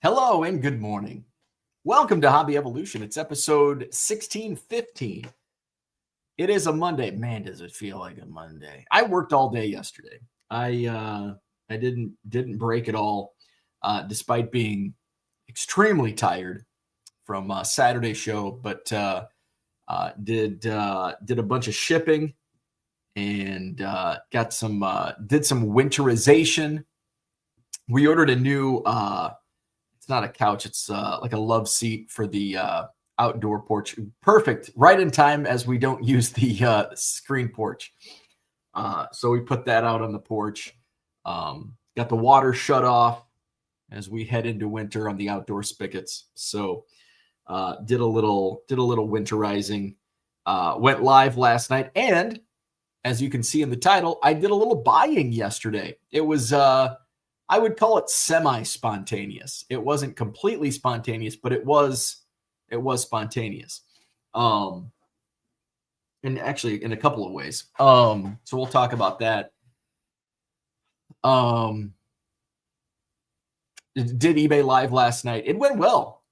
Hello and good morning. Welcome to Hobby Evolution. It's episode 1615. It is a Monday. Man, does it feel like a Monday. I worked all day yesterday. I didn't break at all, despite being extremely tired from Saturday's show, but did a bunch of shipping and got some did some winterization. We ordered a new it's not a couch, it's like a love seat for the outdoor porch. Perfect, right in time as we don't use the screen porch. So we put that out on the porch. Got the water shut off as we head into winter on the outdoor spigots. So did a little winterizing. Went live last night, and as you can see in the title, I did a little buying yesterday. It was I would call it semi-spontaneous. It wasn't completely spontaneous, but it was spontaneous. And actually in a couple of ways. So we'll talk about that. Did eBay live last night. It went well.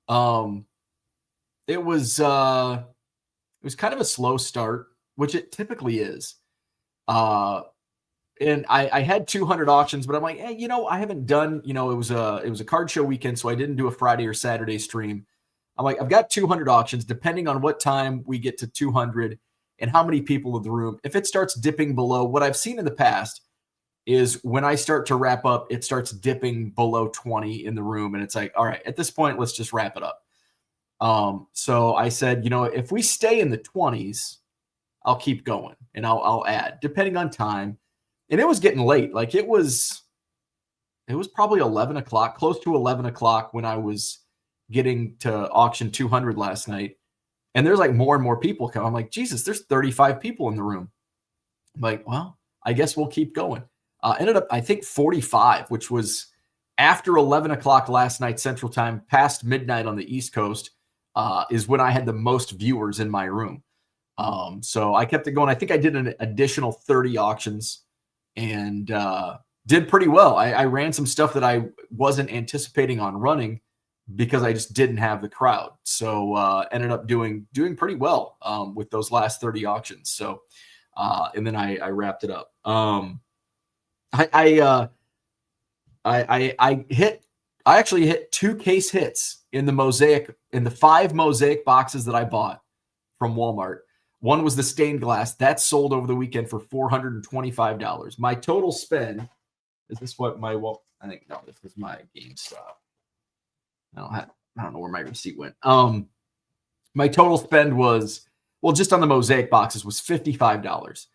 It was kind of a slow start, which it typically is. And I had 200 auctions, but I'm like, hey, I haven't done, it was a card show weekend, so I didn't do a Friday or Saturday stream. I'm like, I've got 200 auctions, depending on what time we get to 200 and how many people in the room. If it starts dipping below, what I've seen in the past is when I start to wrap up, it starts dipping below 20 in the room. And it's like, all right, at this point, let's just wrap it up. So I said, if we stay in the 20s, I'll keep going and I'll add, depending on time. And it was getting late. Like it was probably 11 o'clock, close to 11 o'clock when I was getting to auction 200 last night. And there's like more and more people come. I'm like, Jesus, there's 35 people in the room. I'm like, well, I guess we'll keep going. Ended up, I think 45, which was after 11 o'clock last night, Central Time, past midnight on the East Coast, is when I had the most viewers in my room. So I kept it going. I think I did an additional 30 auctions. And did pretty well. I ran some stuff that I wasn't anticipating on running because I just didn't have the crowd. So ended up doing pretty well with those last 30 auctions. So and then I wrapped it up. I actually hit 2 case hits in the 5 mosaic boxes that I bought from Walmart. One was the stained glass. That sold over the weekend for $425. My total spend, is this what my, well, I think, no, this was my GameStop. I don't know where my receipt went. My total spend was, well, just on the mosaic boxes was $55.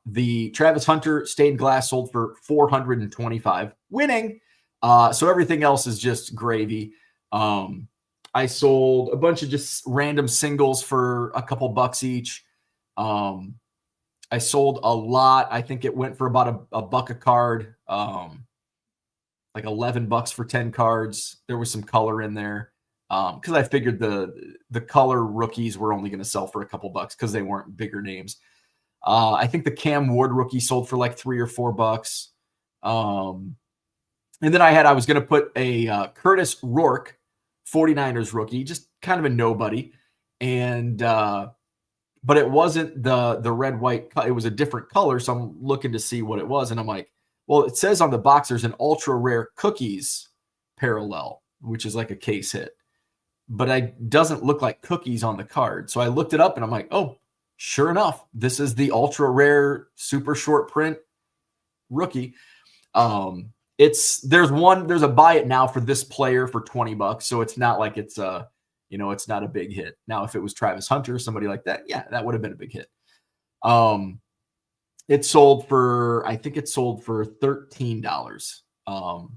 The Travis Hunter stained glass sold for $425, winning. So everything else is just gravy. I sold a bunch of just random singles for a couple bucks each. I sold a lot. I think it went for about a buck a card, like $11 for 10 cards. There was some color in there because I figured the color rookies were only going to sell for a couple bucks because they weren't bigger names. I think the Cam Ward rookie sold for like $3 or $4. And then I was going to put a Curtis Rourke 49ers rookie, just kind of a nobody. And, but it wasn't the red, white, it was a different color. So I'm looking to see what it was. And I'm like, well, it says on the box, there's an ultra rare cookies parallel, which is like a case hit, but it doesn't look like cookies on the card. So I looked it up and I'm like, oh, sure enough, this is the ultra rare super short print rookie. There's a buy it now for this player for $20. So it's not like it's it's not a big hit. Now, if it was Travis Hunter, somebody like that, yeah, that would have been a big hit. It sold for $13.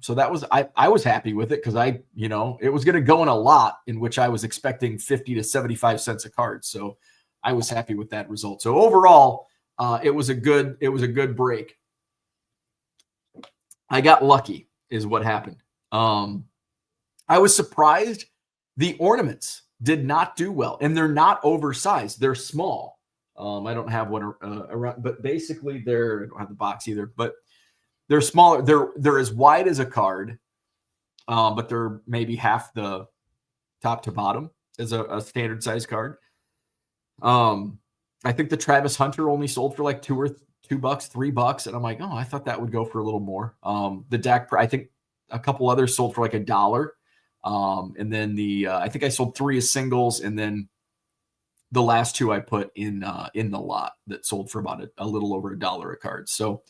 So that was, I was happy with it because it was going to go in a lot in which I was expecting 50 to 75 cents a card. So I was happy with that result. So overall, it was a good break. I got lucky is what happened. I was surprised the ornaments did not do well, and they're not oversized. They're small. I don't have one around, but basically I don't have the box either, but they're smaller. They're as wide as a card. but they're maybe half the top to bottom as a standard size card. I think the Travis Hunter only sold for like $2, $3, and I'm like, oh, I thought that would go for a little more. The Dak, I think a couple others sold for like $1. And then I think I sold 3 as singles, and then the last 2 I put in the lot that sold for about a little over $1 a card. So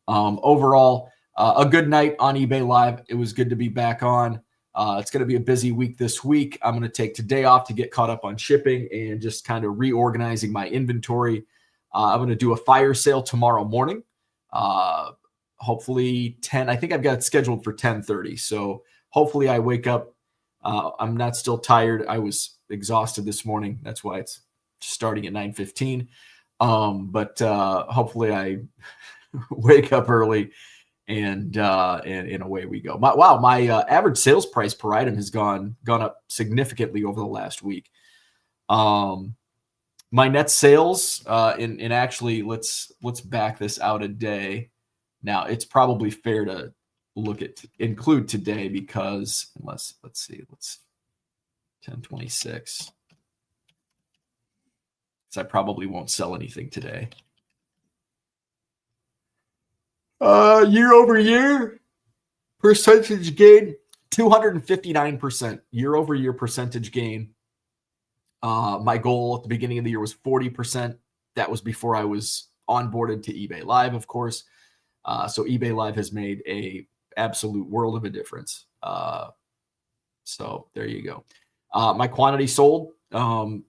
overall, a good night on eBay Live. It was good to be back on. It's going to be a busy week this week. I'm going to take today off to get caught up on shipping and just kind of reorganizing my inventory. I'm going to do a fire sale tomorrow morning. Hopefully 10. I think I've got it scheduled for 10:30. So hopefully I wake up. I'm not still tired. I was exhausted this morning. That's why it's starting at 9:15. But hopefully I wake up early and away we go. My average sales price per item has gone up significantly over the last week. My net sales in actually let's back this out a day. Now it's probably fair to include today because let's see 10/26. So I probably won't sell anything today. Year over year percentage gain 259% year over year percentage gain. My goal at the beginning of the year was 40%. That was before I was onboarded to eBay Live, of course. So eBay Live has made a absolute world of a difference. So there you go. My quantity sold,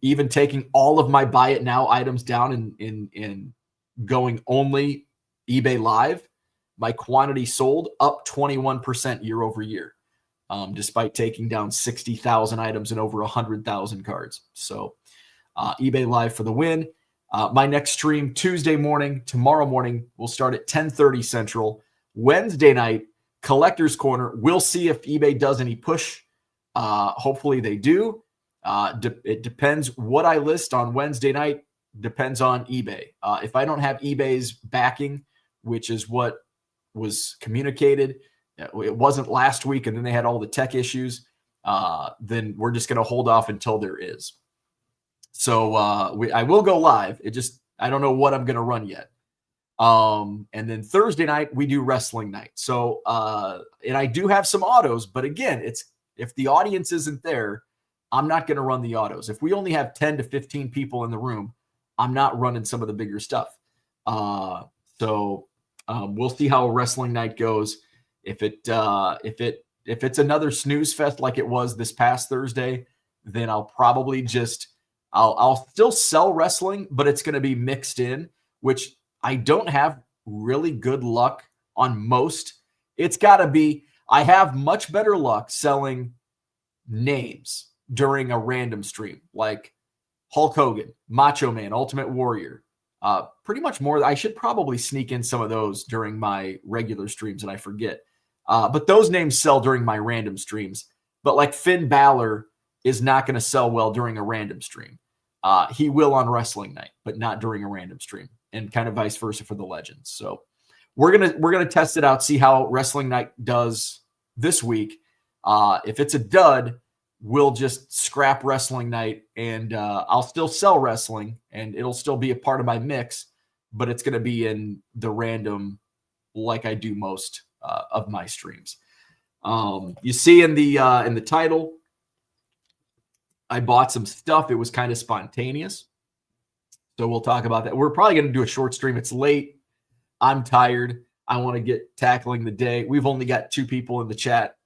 even taking all of my buy it now items down in going only eBay Live, my quantity sold up 21% year over year. Despite taking down 60,000 items and over 100,000 cards. So eBay Live for the win. My next stream tomorrow morning, will start at 10:30 Central. Wednesday night, Collector's Corner. We'll see if eBay does any push. Hopefully they do. It depends what I list on Wednesday night. Depends on eBay. If I don't have eBay's backing, which is what was communicated, it wasn't last week, and then they had all the tech issues. Then we're just going to hold off until there is. So I will go live. I don't know what I'm going to run yet. And then Thursday night we do wrestling night. So and I do have some autos, but again, if the audience isn't there, I'm not going to run the autos. If we only have 10 to 15 people in the room, I'm not running some of the bigger stuff. So we'll see how wrestling night goes. If it's another snooze fest like it was this past Thursday, then I'll probably I'll still sell wrestling, but it's going to be mixed in, which I don't have really good luck on most. It's got to be, I have much better luck selling names during a random stream, like Hulk Hogan, Macho Man, Ultimate Warrior. Pretty much more. I should probably sneak in some of those during my regular streams, and I forget. But those names sell during my random streams. But like Finn Balor is not going to sell well during a random stream. He will on wrestling night, but not during a random stream, and kind of vice versa for the legends. So we're gonna test it out, see how wrestling night does this week. If it's a dud, we'll just scrap wrestling night, and I'll still sell wrestling, and it'll still be a part of my mix, but it's going to be in the random like I do most of my streams. You see in the title, I bought some stuff. It was kind of spontaneous. So we'll talk about that. We're probably going to do a short stream. It's late. I'm tired. I want to get tackling the day. We've only got 2 people in the chat.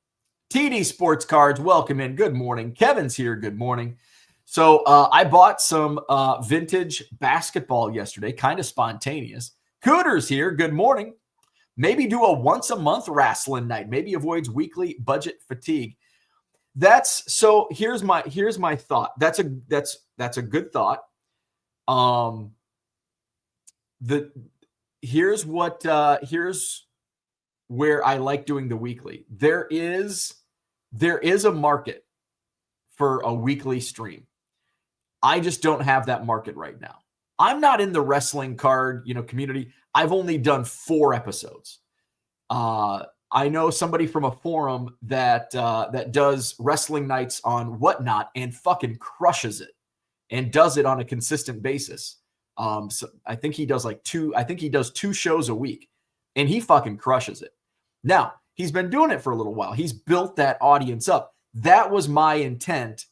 TD Sports Cards, welcome in. Good morning. Kevin's here. Good morning. So I bought some vintage basketball yesterday, kind of spontaneous. Cooter's here. Good morning. Maybe do a once-a-month wrestling night. Maybe avoids weekly budget fatigue. Here's my thought. That's a good thought. Here's where I like doing the weekly. There is a market for a weekly stream. I just don't have that market right now. I'm not in the wrestling card, community. I've only done 4 episodes. I know somebody from a forum that that does wrestling nights on Whatnot and fucking crushes it and does it on a consistent basis. So I think he does like two. I think he does 2 shows a week, and he fucking crushes it. Now he's been doing it for a little while. He's built that audience up. That was my intent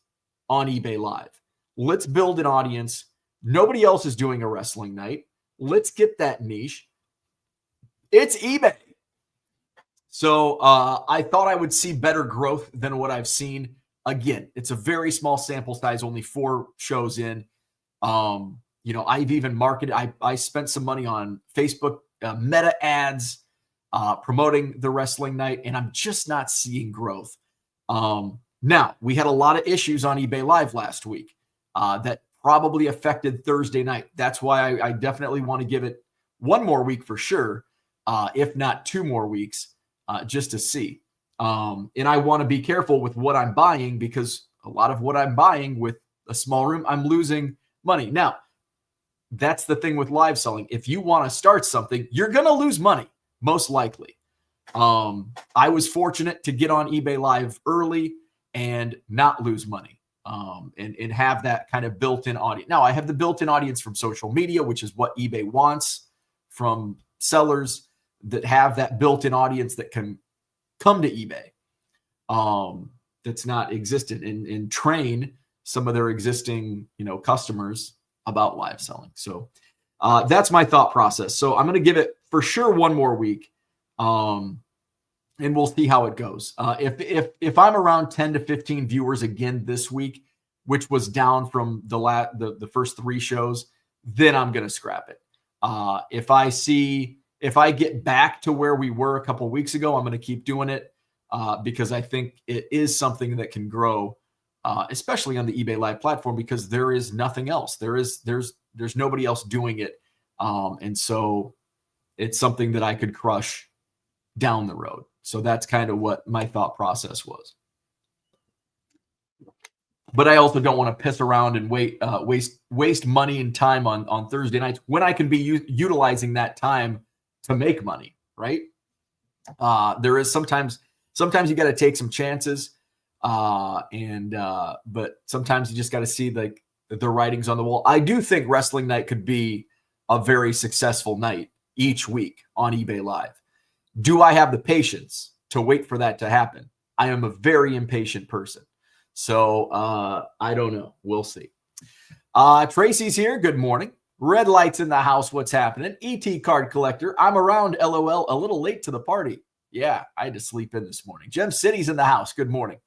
on eBay Live. Let's build an audience. Nobody else is doing a wrestling night. Let's get that niche. It's eBay. So I thought I would see better growth than what I've seen. Again, it's a very small sample size, only 4 shows in. I've even marketed. I spent some money on Facebook meta ads promoting the wrestling night, and I'm just not seeing growth. Now, we had a lot of issues on eBay Live last week that probably affected Thursday night. That's why I definitely want to give it 1 more week for sure, if not 2 more weeks, just to see. And I want to be careful with what I'm buying, because a lot of what I'm buying with a small room, I'm losing money. Now, that's the thing with live selling. If you want to start something, you're going to lose money, most likely. I was fortunate to get on eBay Live early and not lose money, and have that kind of built-in audience. Now, I have the built-in audience from social media, which is what eBay wants from sellers that have that built-in audience that can come to eBay, that's not existent, and train some of their existing, customers about live selling. So that's my thought process. So I'm going to give it for sure 1 more week. And we'll see how it goes. If I'm around 10 to 15 viewers again this week, which was down from the first 3 shows, then I'm going to scrap it. If I get back to where we were a couple of weeks ago, I'm going to keep doing it because I think it is something that can grow, especially on the eBay Live platform, because there is nothing else. There's nobody else doing it, and so it's something that I could crush down the road. So that's kind of what my thought process was. But I also don't want to piss around and waste money and time on Thursday nights when I can be utilizing that time to make money, right? There is sometimes you got to take some chances, but sometimes you just got to see the writings on the wall. I do think wrestling night could be a very successful night each week on eBay Live. Do I have the patience to wait for that to happen? I am a very impatient person. So I don't know. We'll see. Tracy's here. Good morning. Red lights in the house. What's happening? ET card collector. I'm around. LOL. A little late to the party. Yeah, I had to sleep in this morning. Gem City's in the house. Good morning.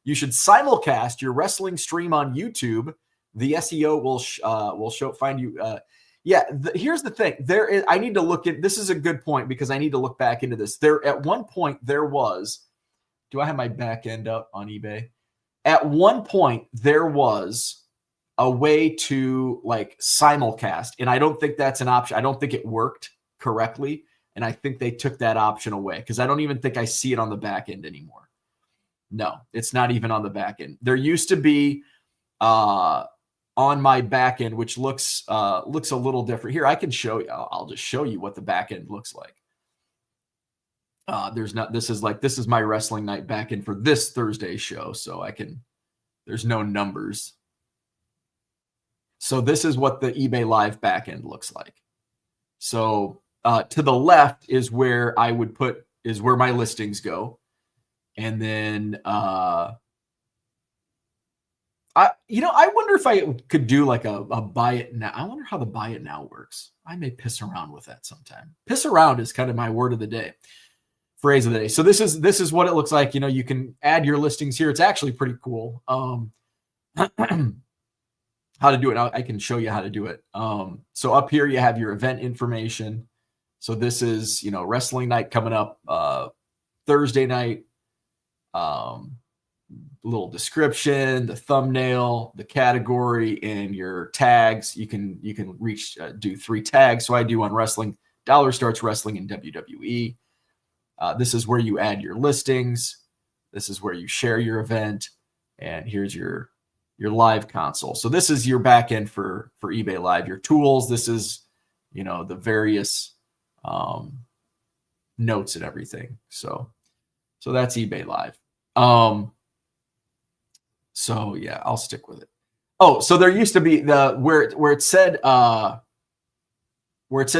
You should simulcast your wrestling stream on YouTube. The SEO will find you. Here's the thing. I need to look at. This is a good point because I need to look back into this. At one point there was. Do I have my back end up on eBay? At one point there was a way to simulcast, and I don't think that's an option. I don't think it worked correctly, and I think they took that option away because I don't even think I see it on the back end anymore. No, it's not even on the back end. There used to be on my back end, which looks a little different. Here, I can show you. I'll just show you what the back end looks like. This is my wrestling night back end for this Thursday show. So there's no numbers. So this is what the eBay Live back end looks like. So to the left is where where my listings go. And then, I wonder if I could do a buy it now. I wonder how the buy it now works. I may piss around with that sometime. Piss around is kind of my word of the day, phrase of the day. So this is what it looks like. You can add your listings here. It's actually pretty cool. How to do it. I can show you how to do it. So up here you have your event information. So this is, wrestling night coming up, Thursday night. Little description, the thumbnail, the category, and your tags. You can do 3 tags. So I do on wrestling. Dollar starts wrestling in WWE. This is where you add your listings. This is where you share your event. And here's your live console. So this is your back end for eBay Live. Your tools. This is, the various notes and everything. So So that's eBay Live. So yeah, I'll stick with it. Oh, so there used to be the where it said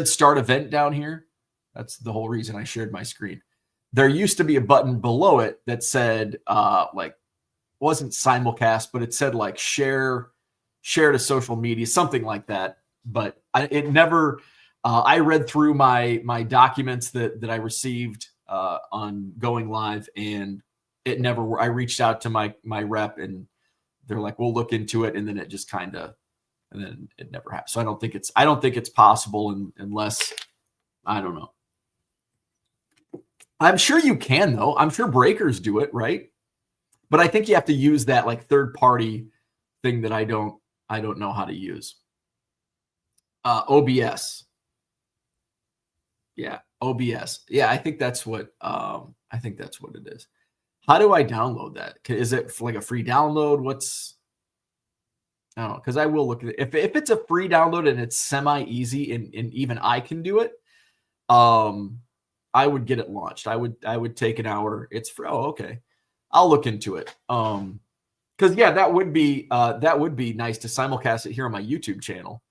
start event down here. That's the whole reason I shared my screen. There used to be a button below it that said like wasn't simulcast, but it said like share to social media, something like that. But it never. I read through my documents that I received on going live, and it never. I reached out to my rep, and they're like, "We'll look into it," and then it just kind of, and then it never happened. So I don't think it's possible unless I don't know. I'm sure you can though. I'm sure breakers do it, right? But I think you have to use that like third party thing that I don't know how to use. OBS. Yeah, OBS. Yeah, I think that's what it is. How do I download that? Is it like a free download? I don't know, because I will look at it. If it's a free download and it's semi easy and even I can do it, I would get it launched. I would take an hour. It's free. Oh, okay. I'll look into it. Because yeah, that would be nice to simulcast it here on my YouTube channel.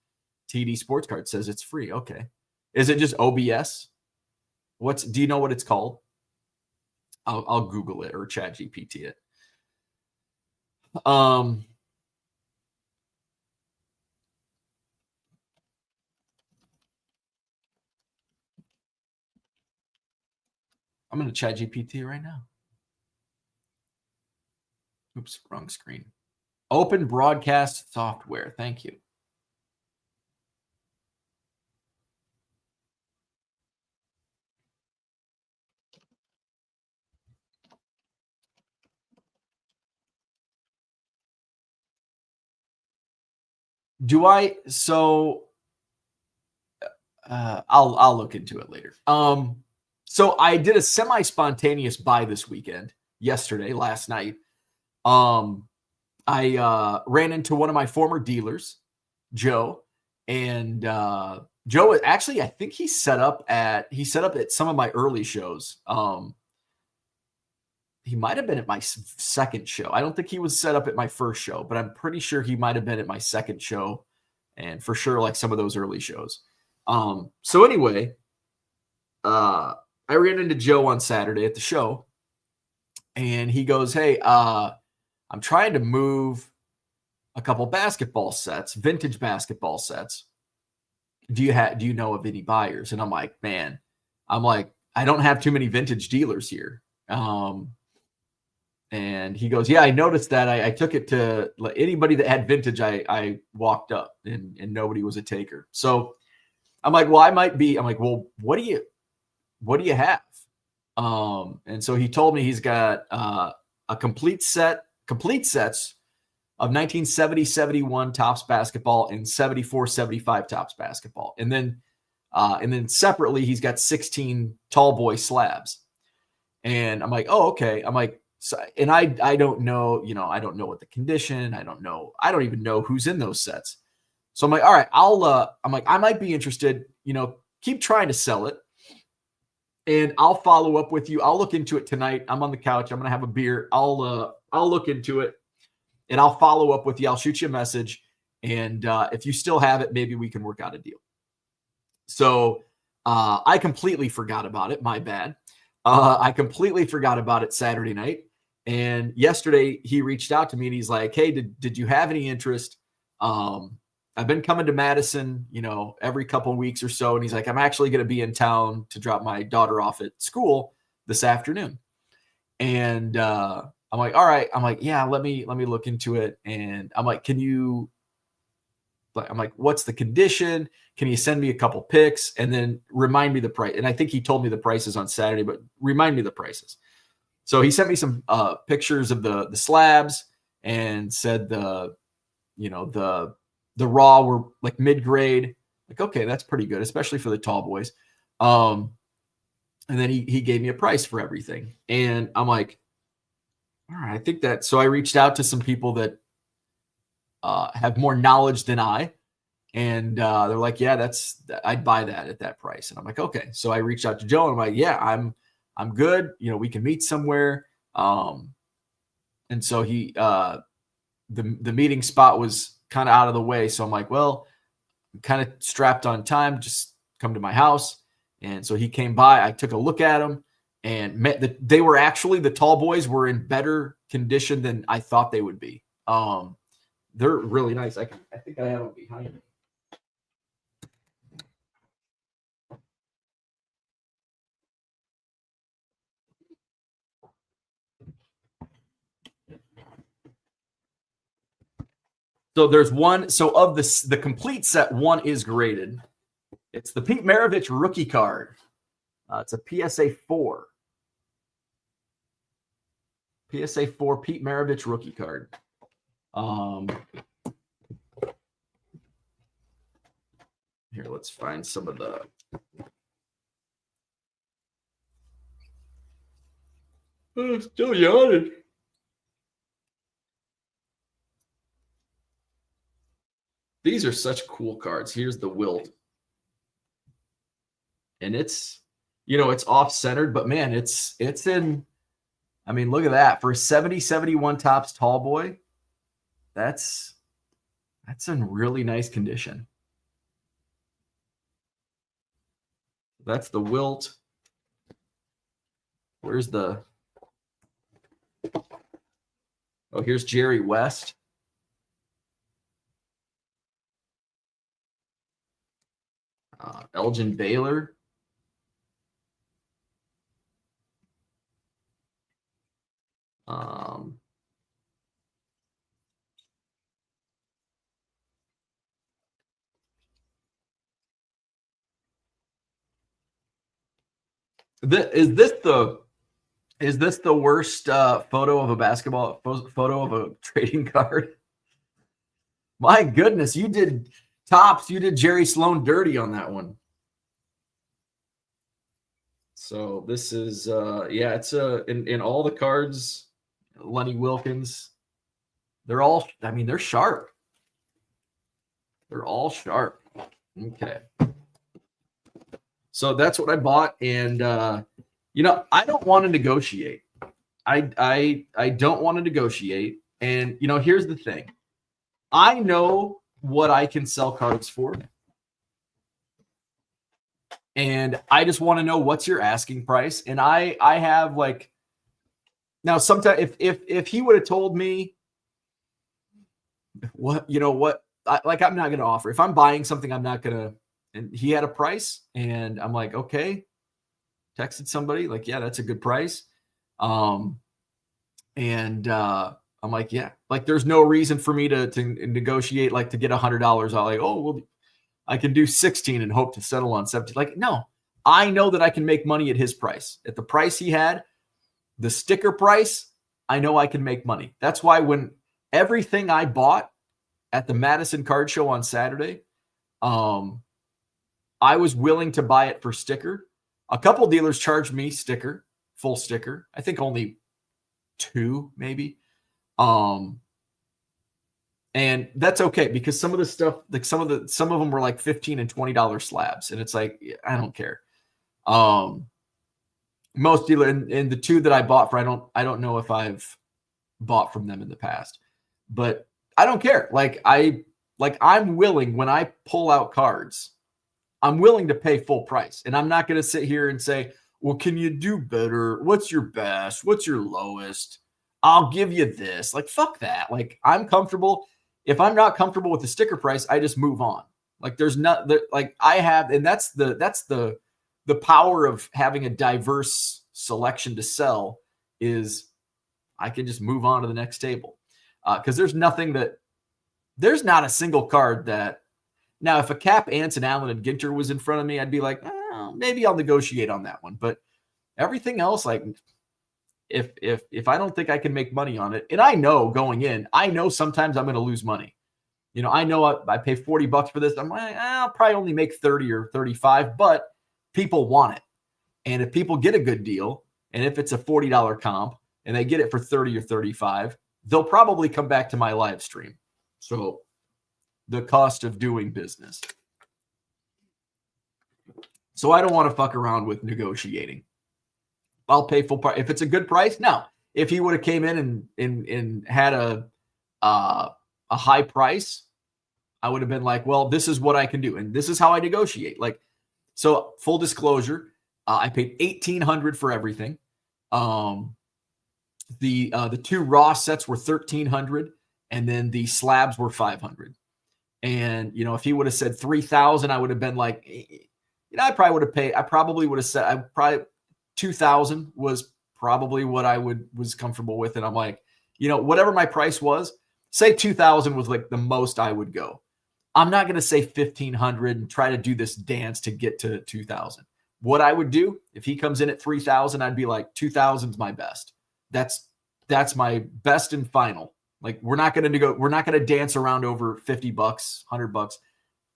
TD Sports Card says it's free. Okay. Is it just OBS? Do you know what it's called? I'll Google it or Chat GPT it. I'm going to Chat GPT right now. Oops, wrong screen. Open broadcast software. Thank you. Do I? So I'll look into it later. So I did a semi-spontaneous buy this weekend, last night. I ran into one of my former dealers, Joe, and Joe actually, I think he set up at some of my early shows. He might have been at my second show. I don't think he was set up at my first show, but I'm pretty sure he might have been at my second show, and for sure like some of those early shows. So anyway, I ran into Joe on Saturday at the show, and he goes, "Hey, I'm trying to move a couple basketball sets, vintage basketball sets. Do you know of any buyers?" And I'm like, I don't have too many vintage dealers here. And he goes, "Yeah, I noticed that. I took it to anybody that had vintage. I walked up, and nobody was a taker. So I'm like, well, I might be. I'm like, well, what do you have?" And so he told me he's got a complete sets of 1970, 71 Topps basketball and 74, 75 Topps basketball. And then separately, he's got 16 tall boy slabs. And I'm like, oh, okay. I'm like, so, and I don't know, I don't know what the condition, I don't even know who's in those sets. So I'm like, all right, I might be interested, keep trying to sell it. And I'll follow up with you. I'll look into it tonight. I'm on the couch. I'm going to have a beer. I'll look into it, and I'll follow up with you. I'll shoot you a message. And if you still have it, maybe we can work out a deal. So I completely forgot about it. My bad. I completely forgot about it Saturday night. And yesterday he reached out to me and he's like, "Hey, did you have any interest? I've been coming to Madison, every couple of weeks or so." And he's like, "I'm actually going to be in town to drop my daughter off at school this afternoon." And I'm like, "All right." I'm like, "Yeah, let me look into it." And I'm like, "What's the condition? Can you send me a couple pics and then remind me the price?" And I think he told me the prices on Saturday, but remind me the prices. So he sent me some pictures of the slabs and said the raw were like mid-grade. Like, okay, that's pretty good, especially for the tall boys. And then he gave me a price for everything. And I'm like, all right, I think that. So I reached out to some people that have more knowledge than I. And they're like, "Yeah, I'd buy that at that price." And I'm like, "Okay." So I reached out to Joe and I'm like, "Yeah, I'm good. You know, we can meet somewhere. And so he, the meeting spot was kind of out of the way. So I'm like, well, I'm kind of strapped on time. Just come to my house. And so he came by. I took a look at him and they were actually, the tall boys were in better condition than I thought they would be. They're really nice. I think I have them behind me. So there's one. So of the complete set, one is graded. It's the Pete Maravich rookie card. It's a PSA 4. PSA 4 Pete Maravich rookie card. Here, let's find some of the. Oh, still yawning. These are such cool cards. Here's the Wilt. And it's, you know, it's off-centered, but man, it's in, I mean, look at that. For a 70-71 Topps tall boy, that's in really nice condition. That's the Wilt. Where's the, oh, here's Jerry West. Elgin Baylor. Is this the worst photo of a basketball photo of a trading card? My goodness, you did Topps. You did Jerry Sloan dirty on that one. So this is yeah, it's in all the cards, Lenny Wilkins. They're all, I mean, they're sharp. They're all sharp. Okay. So that's what I bought, and you know, I don't want to negotiate. I don't want to negotiate. And you know, here's the thing. I know what I can sell cards for. And I just want to know what's your asking price. And I have like, now sometimes if he would have told me what, you know what, like I'm not going to offer. If I'm buying something, I'm not going to, and he had a price and I'm like, okay, texted somebody like, yeah, that's a good price. I'm like, yeah, like there's no reason for me to negotiate, like to get $100 out. Like, oh, well, I can do 16 and hope to settle on 17. Like, no, I know that I can make money at his price. At the price he had, the sticker price, I know I can make money. That's why when everything I bought at the Madison Card Show on Saturday, I was willing to buy it for sticker. A couple dealers charged me sticker, full sticker. I think only 2 maybe. And that's okay because some of the stuff, like some of them were like $15 and $20 slabs. And it's like, I don't care. Most dealer and the 2 that I bought for, I don't know if I've bought from them in the past, but I don't care. I'm willing, when I pull out cards, I'm willing to pay full price. And I'm not going to sit here and say, well, can you do better? What's your best? What's your lowest? I'll give you this. Like, fuck that. Like, I'm comfortable. If I'm not comfortable with the sticker price, I just move on. Like, there's not, like I have, and that's the power of having a diverse selection to sell is I can just move on to the next table. Because there's not a single card that, now if a Cap, Anson, Allen, and Ginter was in front of me, I'd be like, maybe I'll negotiate on that one. But everything else, like, if I don't think I can make money on it, and I know going in, I know sometimes I'm going to lose money. You know, I know I pay $40 for this. I'm like, I'll probably only make 30 or 35, but people want it. And if people get a good deal, and if it's a $40 comp and they get it for 30 or 35, they'll probably come back to my live stream. So the cost of doing business. So I don't want to fuck around with negotiating. I'll pay full price. If it's a good price, no. If he would have came in and had a high price, I would have been like, well, this is what I can do, and this is how I negotiate. Like, so full disclosure, I paid $1,800 for everything. The two Ross sets were $1,300, and then the slabs were $500. And if he would have said $3,000, I would have been like, I probably would have paid. I probably would have said, $2,000 was probably what I was comfortable with. And I'm like, whatever my price was, say $2,000 was like the most I would go. I'm not going to say $1,500 and try to do this dance to get to $2,000. What I would do if he comes in at $3,000, I'd be like, $2,000 is my best. That's my best and final. Like, we're not going to dance around over $50, $100.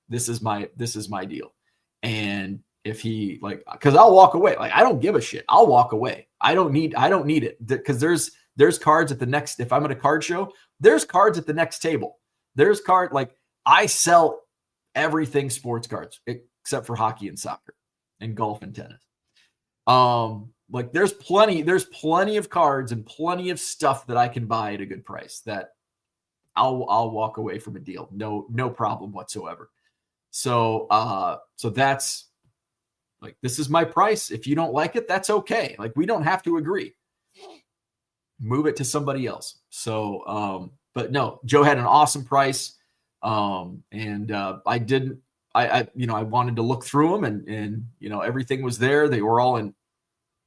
This is my deal. And if he because I'll walk away. Like, I don't give a shit. I'll walk away. I don't need it, because there's cards at the next, if I'm at a card show, there's cards at the next table. There's I sell everything sports cards except for hockey and soccer and golf and tennis. There's plenty of cards and plenty of stuff that I can buy at a good price that I'll walk away from a deal. No problem whatsoever. So that's this is my price. If you don't like it, that's okay. We don't have to agree. Move it to somebody else. So, but no, Joe had an awesome price. And I didn't, I wanted to look through them and everything was there. They were all in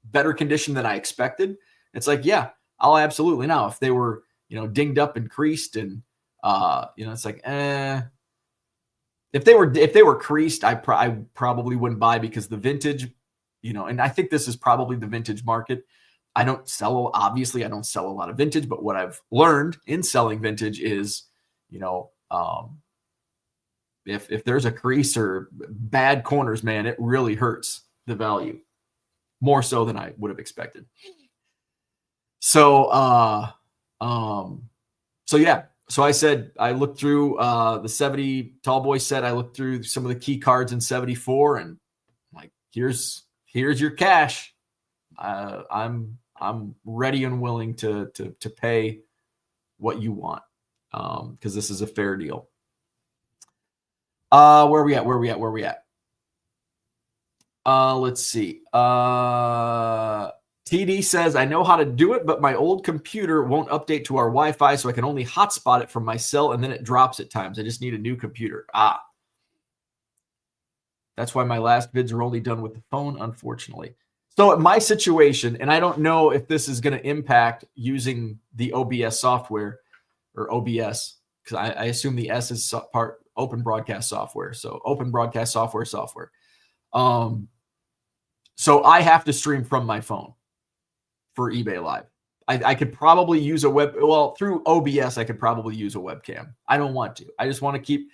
better condition than I expected. It's like, yeah, I'll absolutely. Now, if they were, dinged up and creased and, it's like, if they were creased, I probably wouldn't buy, because the vintage, and I think this is probably the vintage market. I don't sell a lot of vintage, but what I've learned in selling vintage is, if there's a crease or bad corners, man, it really hurts the value more so than I would have expected. So, yeah. So I said, I looked through the 70 tall boy set. I looked through some of the key cards in 74, and here's your cash. I'm ready and willing to pay what you want, because this is a fair deal. Where are we at? Let's see. TD says, I know how to do it, but my old computer won't update to our Wi-Fi, so I can only hotspot it from my cell, and then it drops at times. I just need a new computer. That's why my last vids are only done with the phone, unfortunately. So my situation, and I don't know if this is going to impact using the OBS software or OBS, because I assume the S is part open broadcast software. So open broadcast software. So I have to stream from my phone for eBay Live. I could probably use through OBS, I could probably use a webcam. I don't want to. I just want to keep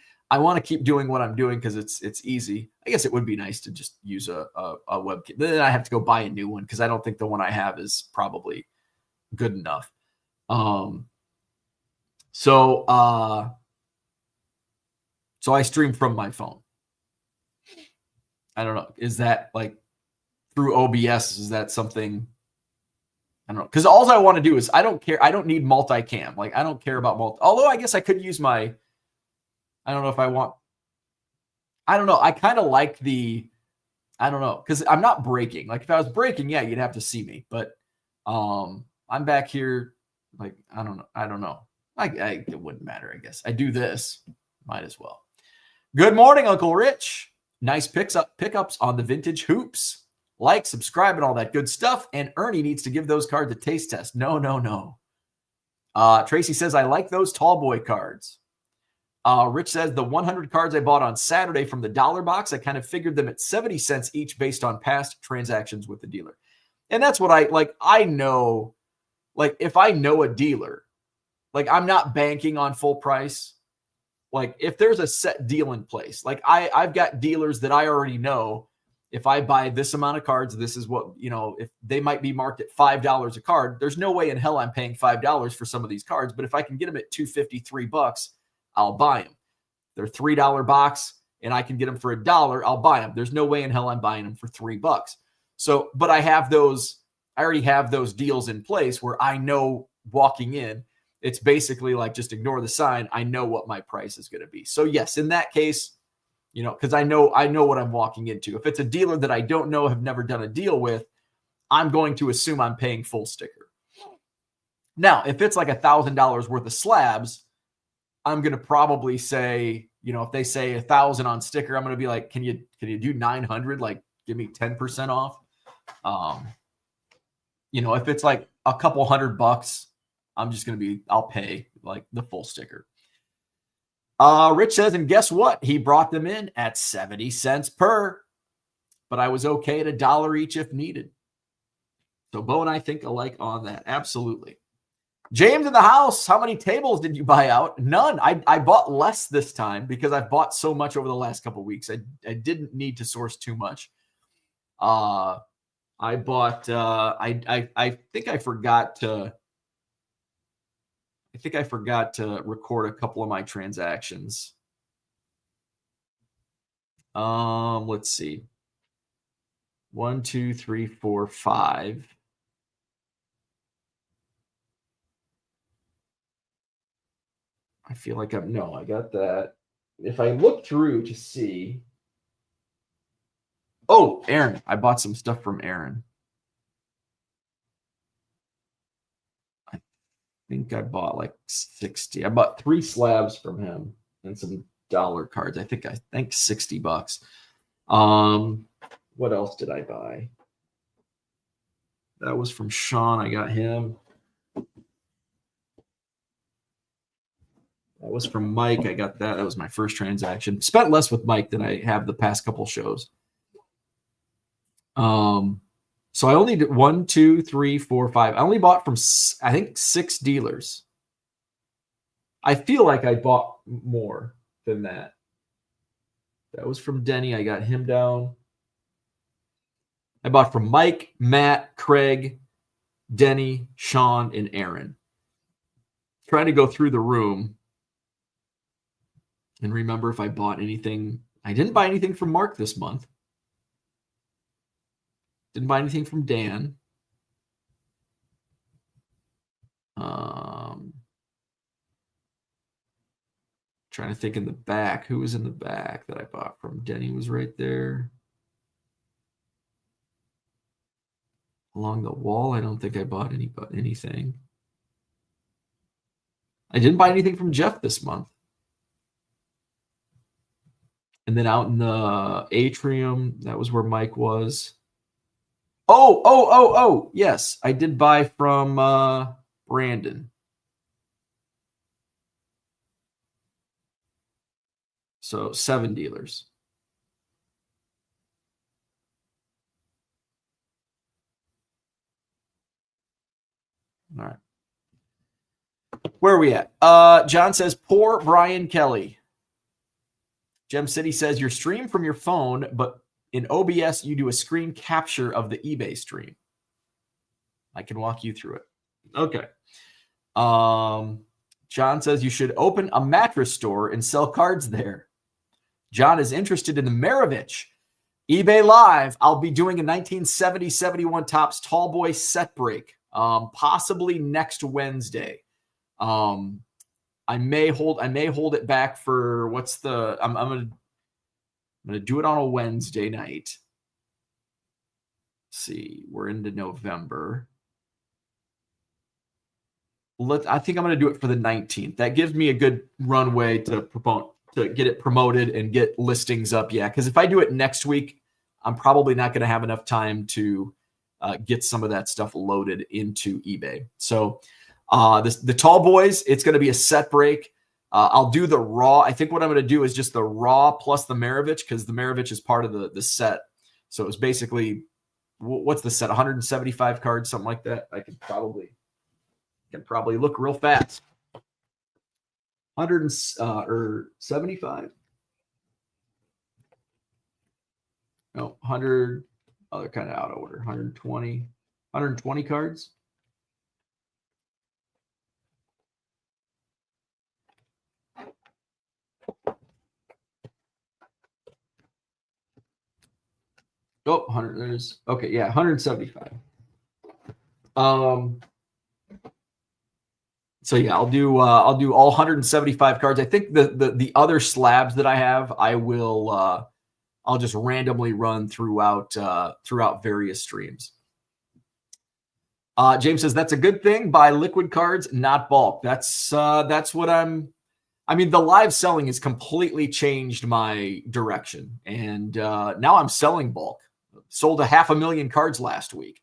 doing what I'm doing because it's easy. I guess it would be nice to just use a webcam. Then I have to go buy a new one because I don't think the one I have is probably good enough. So I stream from my phone. I don't know. Is that through OBS? Is that something? I don't know. Because all I want to do is I don't care. I don't need multicam. I don't care about Although I guess I could use my. I don't know if I want. I don't know. I kind of like the. I don't know because I'm not breaking. If I was breaking, yeah, you'd have to see me. But I'm back here. I don't know. It wouldn't matter. I guess I do this. Might as well. Good morning, Uncle Rich. Nice pickups on the vintage hoops. Subscribe, and all that good stuff. And Ernie needs to give those cards a taste test. No. Tracy says, I like those tall boy cards. Rich says, the 100 cards I bought on Saturday from the dollar box, I kind of figured them at 70 cents each based on past transactions with the dealer. And that's what I know. If I know a dealer, I'm not banking on full price. If there's a set deal in place, I've got dealers that I already know. If I buy this amount of cards, this is what, if they might be marked at $5 a card, there's no way in hell I'm paying $5 for some of these cards. But if I can get them at $2.50, $3, I'll buy them. They're $3 box and I can get them for $1, I'll buy them. There's no way in hell I'm buying them for $3. So, but I have those I already have those deals in place where I know walking in, it's basically like just ignore the sign. I know what my price is going to be. So yes, in that case, because I know what I'm walking into. If it's a dealer that I don't know, have never done a deal with, I'm going to assume I'm paying full sticker. Now, if it's like $1,000 worth of slabs, I'm going to probably say, if they say 1,000 on sticker, I'm going to be like, can you do 900? Like, give me 10% off. If it's like a couple $100, I'm just going to I'll pay like the full sticker. Rich says, and guess what? He brought them in at 70 cents per, but I was okay at $1 each if needed. So Bo and I think alike on that. Absolutely. James in the house, how many tables did you buy out? None. I bought less this time because I've bought so much over the last couple of weeks. I didn't need to source too much. I bought I think I forgot to record a couple of my transactions. Let's see. 1, 2, 3, 4, 5. I feel like I got that. If I look through to see. Oh, Aaron. I bought some stuff from Aaron. I think I bought like 60. I bought 3 slabs from him and some dollar cards. I think $60. What else did I buy? That was from Sean. I got him. That was from Mike. I got that. That was my first transaction. Spent less with Mike than I have the past couple shows. So I only did 1, 2, 3, 4, 5. I only bought from, I think, 6 dealers. I feel like I bought more than that. That was from Denny. I got him down. I bought from Mike, Matt, Craig, Denny, Sean, and Aaron. Trying to go through the room and remember if I bought anything. I didn't buy anything from Mark this month. Didn't buy anything from Dan. Trying to think in the back. Who was in the back that I bought from? Denny was right there. Along the wall, I don't think I bought anything. I didn't buy anything from Jeff this month. And then out in the atrium, that was where Mike was. Oh, yes. I did buy from Brandon. So 7 dealers. All right. Where are we at? John says, poor Brian Kelly. Gem City says, your stream from your phone, but in OBS, you do a screen capture of the eBay stream. I can walk you through it. Okay. John says, you should open a mattress store and sell cards there. John is interested in the Maravich. eBay Live, I'll be doing a 1970-71 Topps Tall Boy set break, possibly next Wednesday. I may hold it back for I'm gonna do it on a Wednesday night. Let's see, we're into November. I think I'm gonna do it for the 19th. That gives me a good runway to get it promoted and get listings up. Yeah, because if I do it next week, I'm probably not going to have enough time to get some of that stuff loaded into eBay. So the Tall Boys, it's going to be a set break. I'll do the raw. I think what I'm going to do is just the raw plus the Maravich, because the Maravich is part of the set. So it was basically, what's the set? 175 cards, something like that. I can probably look real fast. 175. No, 100. Oh, they're kind of out of order. 120 cards. Oh, 100. Okay, yeah, 175. So yeah, I'll do all 175 cards. I think the other slabs that I have, I'll just randomly run throughout various streams. James says that's a good thing. Buy liquid cards, not bulk. That's what I mean, the live selling has completely changed my direction, and now I'm selling bulk. Sold 500,000 cards last week.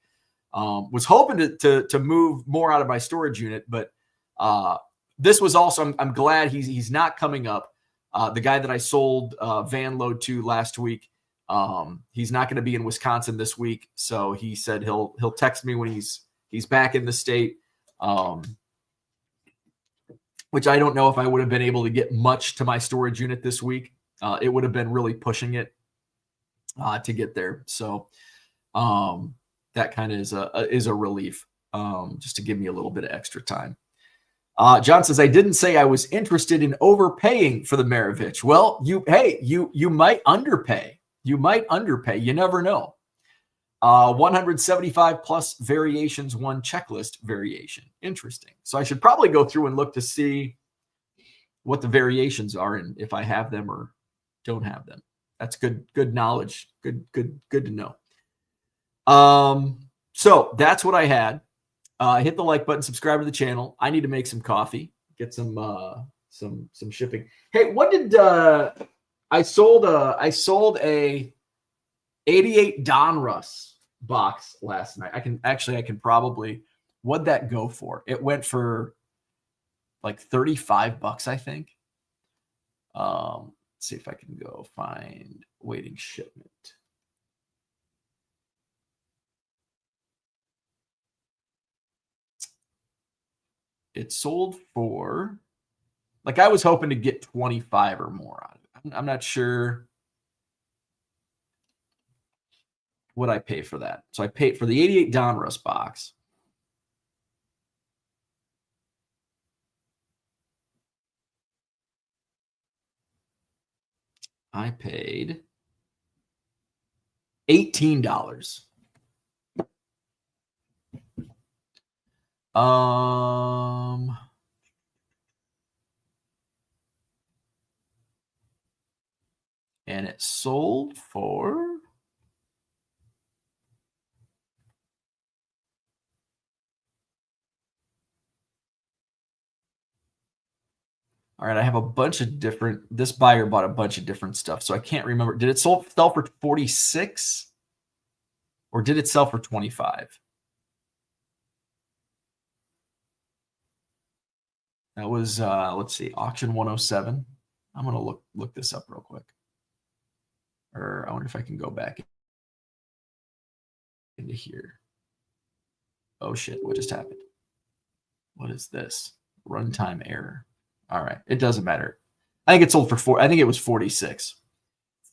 Was hoping to move more out of my storage unit, but this was also. I'm glad he's not coming up. The guy that I sold van load to last week, he's not going to be in Wisconsin this week, so he said he'll text me when he's back in the state. Which I don't know if I would have been able to get much to my storage unit this week. It would have been really pushing it to get there. So that kind of is a relief, just to give me a little bit of extra time. John says, I didn't say I was interested in overpaying for the Maravich. Well, you might underpay. You might underpay. You never know. 175 plus variations, one checklist variation. Interesting. So I should probably go through and look to see what the variations are and if I have them or don't have them. That's good knowledge. Good to know. So that's what I had. Hit the like button, subscribe to the channel. I need to make some coffee, get some shipping. Hey, what did I sold a 88 Donruss box last night. I can probably, what'd that go for? It went for like $35, I think. Let's see if I can go find waiting shipment. It sold for, like, I was hoping to get 25 or more on it. I'm not sure what I pay for that. So I paid for the 88 Donruss box. I paid $18. And it sold for all right, I have a bunch of different, this buyer bought a bunch of different stuff, so I can't remember. Did it sell for 46 or did it sell for 25? That was, let's see, auction 107. I'm going to look this up real quick. Or I wonder if I can go back into here. Oh shit, what just happened? What is this? Runtime error. All right, it doesn't matter. I think it sold for I think it was 46.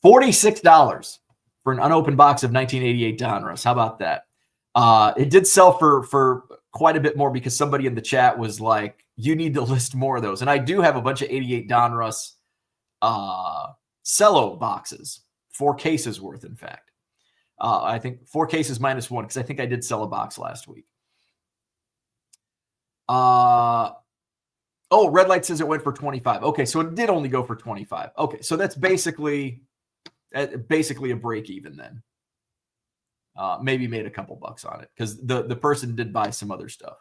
$46 for an unopened box of 1988 Donruss. How about that? It did sell for quite a bit more because somebody in the chat was like, you need to list more of those. And I do have a bunch of 88 Donruss cello boxes, 4 cases worth, in fact. I think 4 cases minus 1 because I think I did sell a box last week. Oh, Red Light says it went for 25. Okay, so it did only go for 25. Okay, so that's basically a break even then. Maybe made a couple bucks on it because the person did buy some other stuff.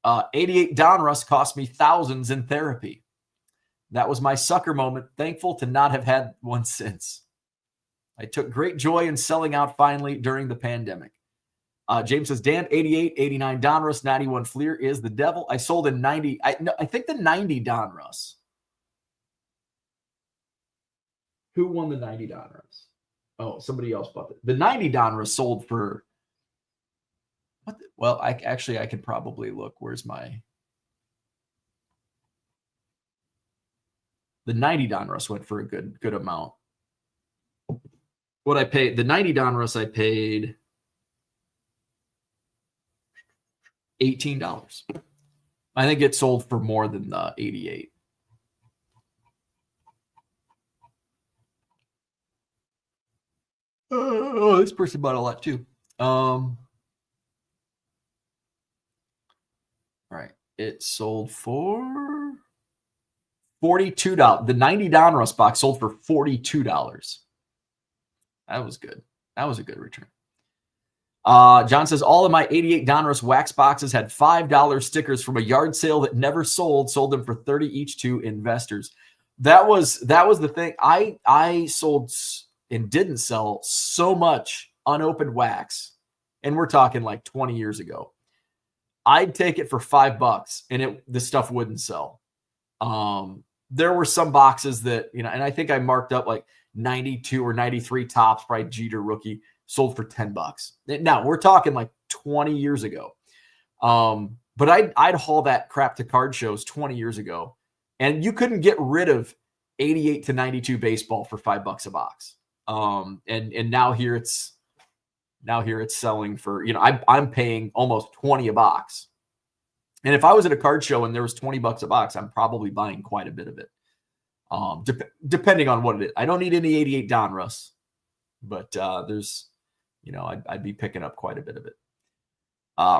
88 Donruss cost me thousands in therapy. That was my sucker moment. Thankful to not have had one since. I took great joy in selling out finally during the pandemic. James says, Dan, 88, 89 Donruss, 91 Fleer is the devil. I sold a 90. I think the 90 Donruss. Who won the 90 Donruss? Oh, somebody else bought it. The 90 Donruss sold for what? Well, I could probably look. Where's my? The 90 Donruss went for a good amount. What I paid, the 90 Donruss, I paid $18. I think it sold for more than the 88. Oh, this person bought a lot too. All right. It sold for $42. The 90 Donruss box sold for $42. That was good. That was a good return. John says, all of my 88 Donruss wax boxes had $5 stickers from a yard sale that never sold them for 30 each to investors. That was the thing. I sold and didn't sell so much unopened wax, and we're talking like 20 years ago. I'd take it for $5 and the stuff wouldn't sell. There were some boxes that, and I think I marked up like 92 or 93 tops, probably Jeter rookie, sold for $10. Now we're talking like 20 years ago. But I'd haul that crap to card shows 20 years ago, and you couldn't get rid of 88 to 92 baseball for $5 a box. And now here it's selling for, I'm paying almost 20 a box. And if I was at a card show and there was 20 bucks a box, I'm probably buying quite a bit of it. Depending on what it is. I don't need any 88 Donruss, but there's, I'd be picking up quite a bit of it.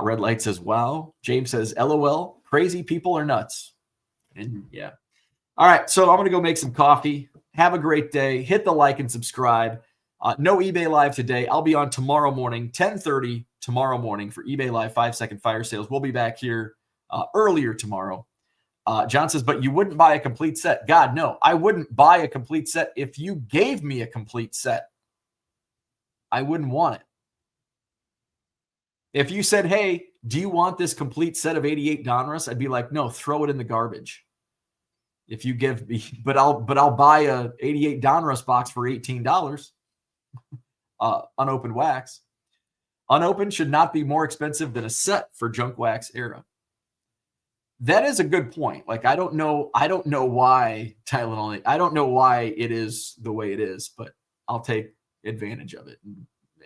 Red Light says, wow. James says, LOL, crazy people are nuts. And yeah. All right. So I'm going to go make some coffee. Have a great day. Hit the like and subscribe. No eBay Live today. I'll be on tomorrow morning, 10:30 tomorrow morning for eBay Live 5-second fire sales. We'll be back here earlier tomorrow. John says, but you wouldn't buy a complete set. God, no, I wouldn't buy a complete set. If you gave me a complete set, I wouldn't want it. If you said, hey, do you want this complete set of 88 Donruss? I'd be like, no, throw it in the garbage. If you give me, but I'll buy a 88 Donruss box for $18. Unopened wax. Unopened should not be more expensive than a set for junk wax era. That is a good point. Like, I don't know why Tylenol, I don't know why it is the way it is, but I'll take advantage of it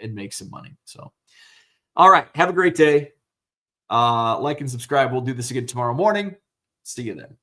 and make some money. So, all right. Have a great day. Like and subscribe. We'll do this again tomorrow morning. See you then.